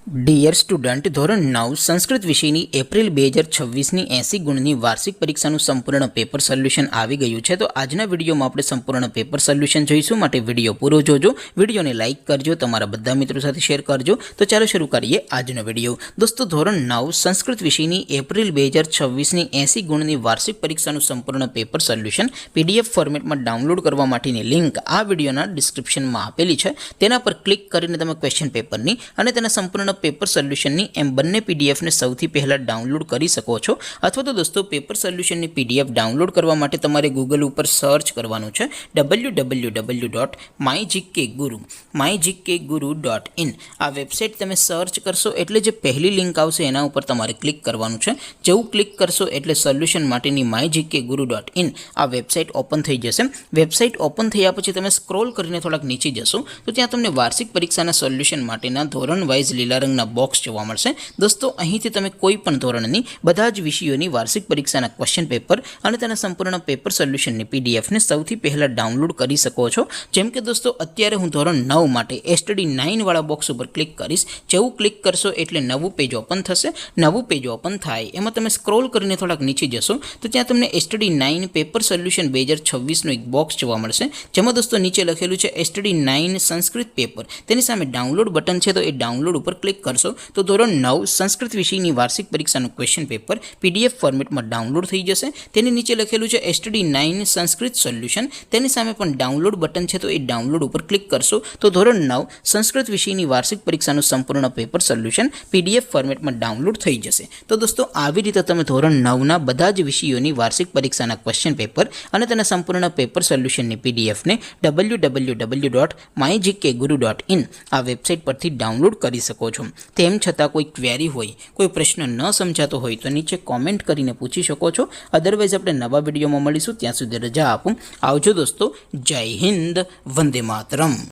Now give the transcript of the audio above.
Dear student, ધોરણ 9 સંસ્કૃત વિષયની April 2026ની 80 ગુણની વાર્ષિક પરીક્ષાનું સંપૂર્ણ પેપર સોલ્યુશન આવી ગયું છે. તો આજના વિડીયોમાં આપણે સંપૂર્ણ પેપર સોલ્યુશન જોઈશું, માટે વિડીયો પૂરો જોજો. વિડીયોને લાઇક કરજો, તમારા બધા મિત્રો સાથે શેર કરજો. તો ચાલો શરૂ કરીએ આજનો વિડીયો. દોસ્તો, ધોરણ 9 સંસ્કૃત વિષયની એપ્રિલ 2026ની 80 ગુણની વાર્ષિક પરીક્ષાનું સંપૂર્ણ પેપર સોલ્યુશન પીડીએફ ફોર્મેટમાં ડાઉનલોડ કરવા માટેની લિંક આ વિડીયોના ડિસ્ક્રિપ્શનમાં આપેલી છે. તેના પર ક્લિક કરીને તમે ક્વેશ્ચન પેપરની અને તેના સંપૂર્ણ પેપર સોલ્યુશનની એમ બંને પીડીએફને સૌથી પહેલાં ડાઉનલોડ કરી શકો છો. અથવા તો દોસ્તો, પેપર સોલ્યુશનની પીડીએફ ડાઉનલોડ કરવા માટે તમારે ગૂગલ ઉપર સર્ચ કરવાનું છે www.mygkguru.in. આ વેબસાઇટ તમે સર્ચ કરશો એટલે જે પહેલી લિંક આવશે એના ઉપર તમારે ક્લિક કરવાનું છે. જેવું ક્લિક કરશો એટલે સોલ્યુશન માટેની mygkguru.in આ વેબસાઇટ ઓપન થઈ જશે. વેબસાઇટ ઓપન થયા પછી તમે સ્ક્રોલ કરીને થોડાક નીચે જશો તો ત્યાં તમને વાર્ષિક પરીક્ષાના સોલ્યુશન માટેના ધોરણ વાઇઝ લીલા રંગના બોક્સ જોવા મળશે. દોસ્તો, અહીંથી તમે કોઈ પણ ધોરણની બધા જ વિષયોની વાર્ષિક પરીક્ષાના ક્વેશ્ચન પેપર અને તેના સંપૂર્ણ પેપર સોલ્યુશનની પીડીએફને સૌથી પહેલાં ડાઉનલોડ કરી શકો છો. જેમ કે દોસ્તો, અત્યારે હું ધોરણ 9 માટે STD 9 વાળા બોક્સ ઉપર ક્લિક કરીશ. જેવું ક્લિક કરશો એટલે નવું પેજ ઓપન થશે. નવું પેજ ઓપન થાય એમાં તમે સ્ક્રોલ કરીને થોડાક નીચે જશો તો ત્યાં તમને STD 9 પેપર સોલ્યુશન 2026નું એક બોક્સ જોવા મળશે. જેમાં દોસ્તો નીચે લખેલું છે STD 9 સંસ્કૃત પેપર. તેની સામે ડાઉનલોડ બટન છે, તો એ ડાઉનલોડ ઉપર ક્લિક કરશો તો ધોરણ 9 સંસ્કૃત વિષયની વાર્ષિક પરીક્ષાનું ક્વેશ્ચન પેપર પીડીએફ ફોર્મેટમાં ડાઉનલોડ થઈ જશે. તેની નીચે લખેલું છે STD 9 સંસ્કૃત સોલ્યુશન. તેની સામે પણ ડાઉનલોડ બટન છે, તો એ ડાઉનલોડ ઉપર ક્લિક કરશો તો ધોરણ 9 સંસ્કૃત વિષયની વાર્ષિક પરીક્ષાનું સંપૂર્ણ પેપર સોલ્યુશન પીડીએફ ફોર્મેટમાં ડાઉનલોડ થઈ જશે. તો દોસ્તો, આવી રીતે તમે ધોરણ 9ના બધા જ વિષયોની વાર્ષિક પરીક્ષાના ક્વેશ્ચન પેપર અને તેના સંપૂર્ણ પેપર સોલ્યુશનની પીડીએફને www.mygkguru.in આ વેબસાઇટ પરથી ડાઉનલોડ કરી શકો છો. તેમ છતાં કોઈ ક્વેરી હોય, કોઈ પ્રશ્ન ન સમજાતો હોય તો નીચે કોમેન્ટ કરીને પૂછી શકો છો. અદરવાઇઝ આપણે નવા વિડીયોમાં મળીશું. ત્યાં સુધી રજા આપું. આવજો દોસ્તો. જય હિન્દ. વંદે માતરમ.